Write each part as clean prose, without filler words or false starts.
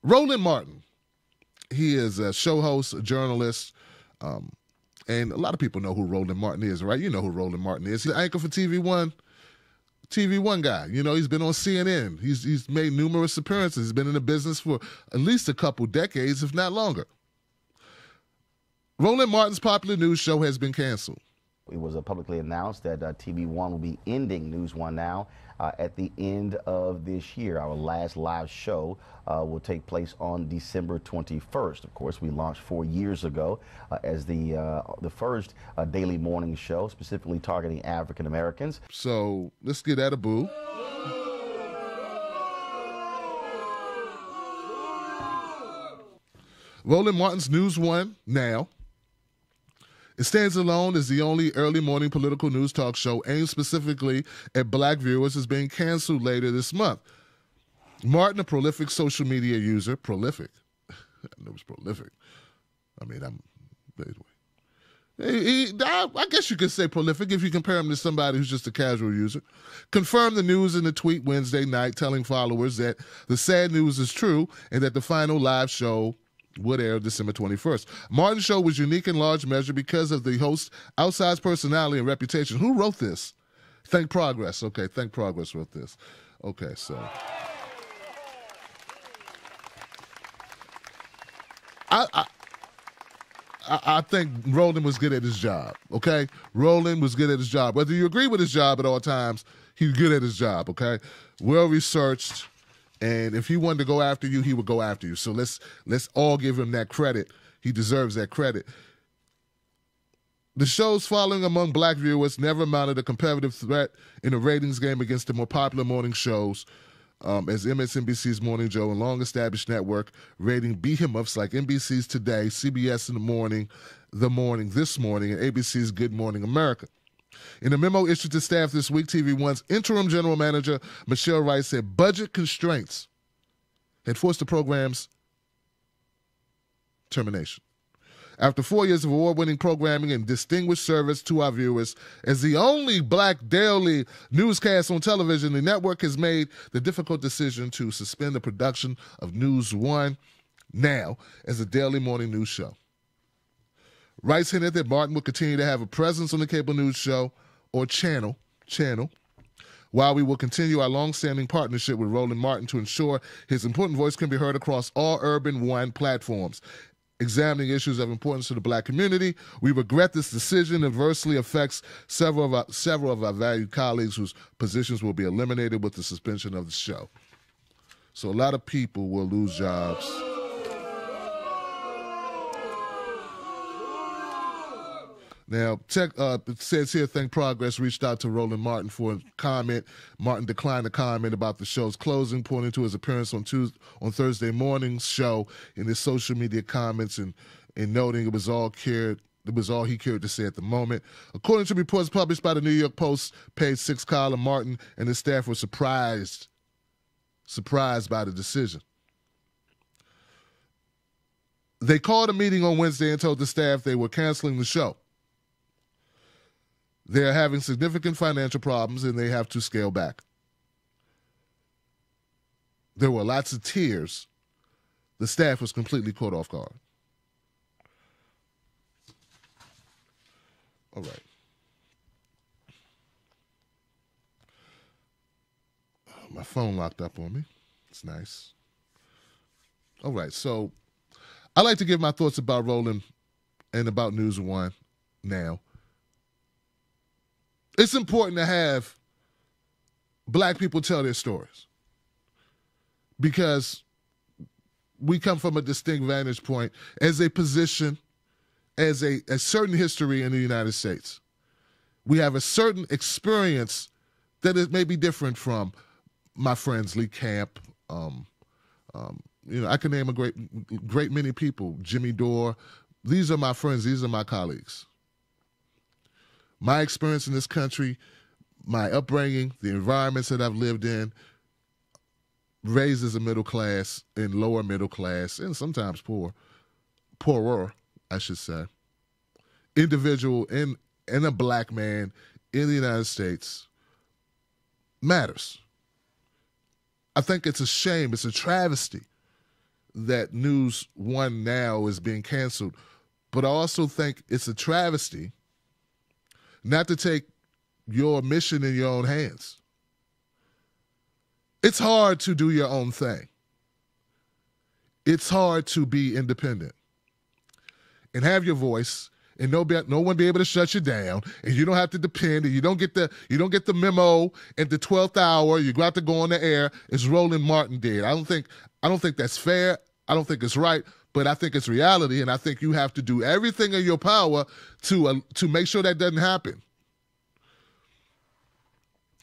Roland Martin, he is a show host, a journalist, and a lot of people know who Roland Martin is, right? You know who Roland Martin is. He's the anchor for TV One guy. You know, he's been on CNN. He's made numerous appearances. He's been in the business for at least a couple decades, if not longer. Roland Martin's popular news show has been canceled. It was publicly announced that TV One will be ending NewsOne Now at the end of this year. Our last live show will take place on December 21st. Of course, we launched 4 years ago as the first daily morning show, specifically targeting African Americans. So let's get at a boo. Roland Martin's NewsOne Now. It stands alone as the only early morning political news talk show aimed specifically at black viewers, is being canceled later this month. Martin, a prolific social media user, prolific. I know it was prolific. I mean, I guess you could say prolific if you compare him to somebody who's just a casual user. Confirmed the news in a tweet Wednesday night, telling followers that the sad news is true and that the final live show would air December 21st. Martin's show was unique in large measure because of the host's outsized personality and reputation. Who wrote this? Think Progress. Okay, Think Progress wrote this. Okay, so I think Roland was good at his job, okay? Roland was good at his job. Whether you agree with his job at all times, he's good at his job, okay? Well-researched. And if he wanted to go after you, he would go after you. So let's all give him that credit. He deserves that credit. The show's following among black viewers never mounted a competitive threat in a ratings game against the more popular morning shows, as MSNBC's Morning Joe and long-established network rating behemoths like NBC's Today, CBS in the Morning, This Morning, and ABC's Good Morning America. In a memo issued to staff this week, TV One's interim general manager, Michelle Wright, said budget constraints had forced the program's termination. After 4 years of award-winning programming and distinguished service to our viewers, as the only black daily newscast on television, the network has made the difficult decision to suspend the production of NewsOne Now as a daily morning news show. Rice hinted that Martin would continue to have a presence on the cable news show or channel, while we will continue our long-standing partnership with Roland Martin to ensure his important voice can be heard across all Urban One platforms. Examining issues of importance to the black community, we regret this decision adversely affects several of our valued colleagues whose positions will be eliminated with the suspension of the show. So a lot of people will lose jobs. Now, it says here, Think Progress reached out to Roland Martin for a comment. Martin declined to comment about the show's closing, pointing to his appearance on Thursday morning's show in his social media comments and noting it was all he cared to say at the moment. According to reports published by the New York Post, page 6 column, Martin and his staff were surprised by the decision. They called a meeting on Wednesday and told the staff they were canceling the show. They're having significant financial problems and they have to scale back. There were lots of tears. The staff was completely caught off guard. All right. My phone locked up on me. It's nice. All right, so I like to give my thoughts about Roland and about NewsOne Now. It's important to have black people tell their stories because we come from a distinct vantage point as a position, as a certain history in the United States. We have a certain experience that is maybe different from my friends Lee Camp. I can name a great many people. Jimmy Dore. These are my friends. These are my colleagues. My experience in this country, my upbringing, the environments that I've lived in, raised as a middle class and lower middle class, and sometimes poorer, I should say, individual and a black man in the United States matters. I think it's a shame, it's a travesty that NewsOne Now is being canceled, but I also think it's a travesty not to take your mission in your own hands. It's hard to do your own thing. It's hard to be independent and have your voice, and no one be able to shut you down, and you don't have to depend, and you don't get the memo at the 12th hour. You got to go on the air as Roland Martin did. I don't think that's fair. I don't think it's right, but I think it's reality, and I think you have to do everything in your power to make sure that doesn't happen.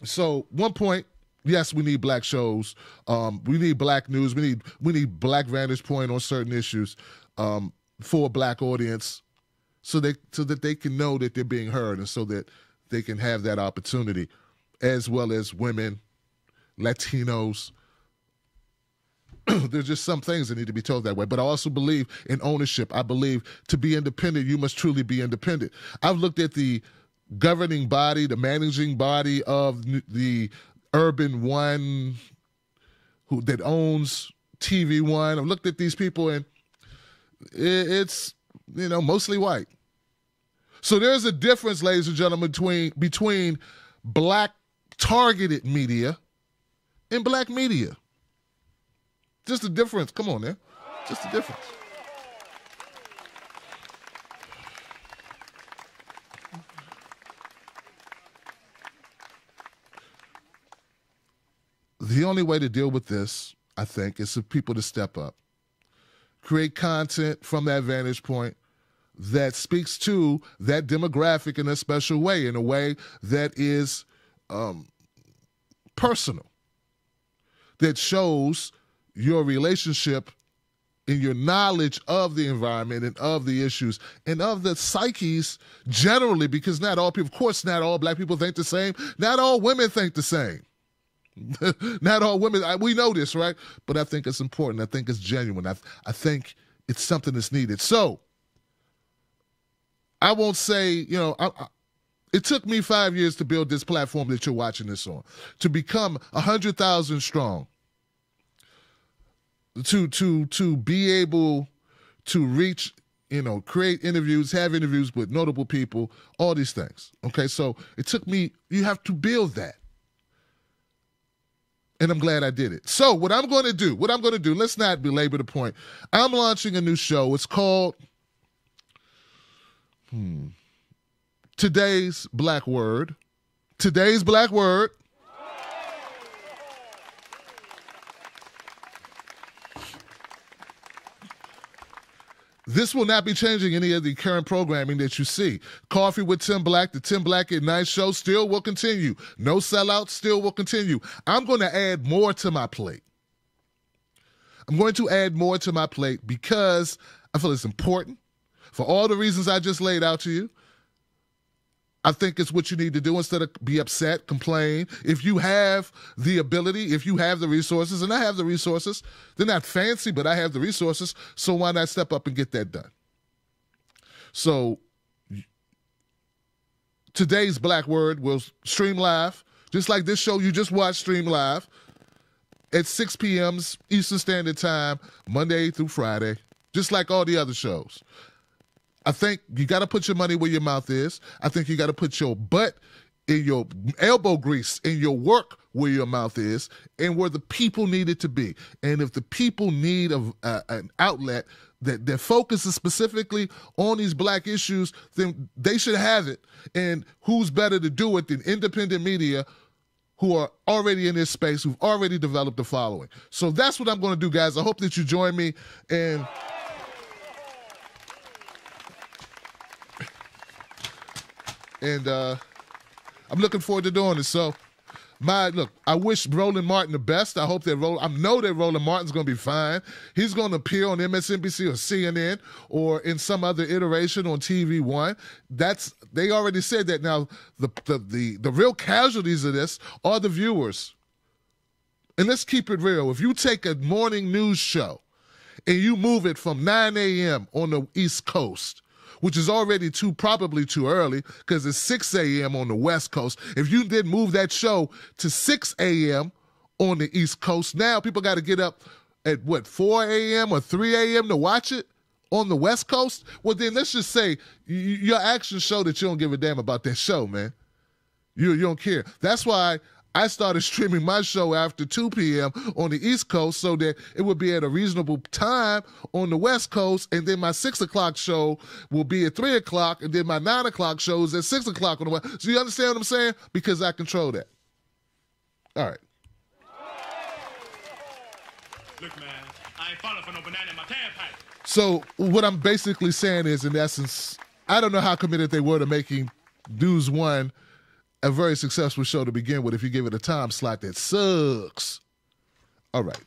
So, one point. Yes, we need black shows. We need black news. We need black vantage point on certain issues for a black audience, so that they can know that they're being heard, and so that they can have that opportunity, as well as women, Latinos. There's just some things that need to be told that way. But I also believe in ownership. I believe to be independent, you must truly be independent. I've looked at the governing body, the managing body of the Urban One, that owns TV One. I've looked at these people, and it's mostly white. So there's a difference, ladies and gentlemen, between black targeted media and black media. Just a difference. Come on, man. Just a difference. The only way to deal with this, I think, is for people to step up. Create content from that vantage point that speaks to that demographic in a special way, in a way that is personal, that shows your relationship and your knowledge of the environment and of the issues and of the psyches generally, because not all people, of course, not all black people think the same. Not all women think the same. Not all women, we know this, right? But I think it's important. I think it's genuine. I think it's something that's needed. So I won't say, it took me 5 years to build this platform that you're watching this on, to become 100,000 strong, to be able to reach, create interviews, have interviews with notable people, all these things. Okay, so it took me, you have to build that. And I'm glad I did it. So what I'm going to do, let's not belabor the point. I'm launching a new show. It's called Today's Black Word. Today's Black Word. This will not be changing any of the current programming that you see. Coffee with Tim Black, the Tim Black at Night show still will continue. No Sellouts still will continue. I'm going to add more to my plate. I'm going to add more to my plate because I feel it's important for all the reasons I just laid out to you. I think it's what you need to do instead of be upset, complain. If you have the ability, if you have the resources, and I have the resources, they're not fancy, but I have the resources, so why not step up and get that done? So today's Black Word will stream live, just like this show you just watched stream live at 6 p.m. Eastern Standard Time, Monday through Friday, just like all the other shows. I think you got to put your money where your mouth is. I think you got to put your butt in your elbow grease in your work where your mouth is and where the people need it to be. And if the people need an outlet that focuses specifically on these black issues, then they should have it. And who's better to do it than independent media who are already in this space, who've already developed a following. So that's what I'm going to do, guys. I hope that you join me. And I'm looking forward to doing this. So, I wish Roland Martin the best. I hope that I know that Roland Martin's going to be fine. He's going to appear on MSNBC or CNN or in some other iteration on TV One. They already said that. Now, the real casualties of this are the viewers. And let's keep it real. If you take a morning news show and you move it from 9 a.m. on the East Coast, which is already probably too early because it's 6 a.m. on the West Coast. If you did move that show to 6 a.m. on the East Coast, now people got to get up at 4 a.m. or 3 a.m. to watch it on the West Coast, well, then let's just say your actions show that you don't give a damn about that show, man. You don't care. That's why I started streaming my show after 2 p.m. on the East Coast so that it would be at a reasonable time on the West Coast, and then my 6 o'clock show will be at 3 o'clock, and then my 9 o'clock show is at 6 o'clock on the West. So you understand what I'm saying? Because I control that. All right. Look, man, I ain't falling for no banana in my tailpipe. So what I'm basically saying is, in essence, I don't know how committed they were to making NewsOne a very successful show to begin with if you give it a time slot that sucks. All right.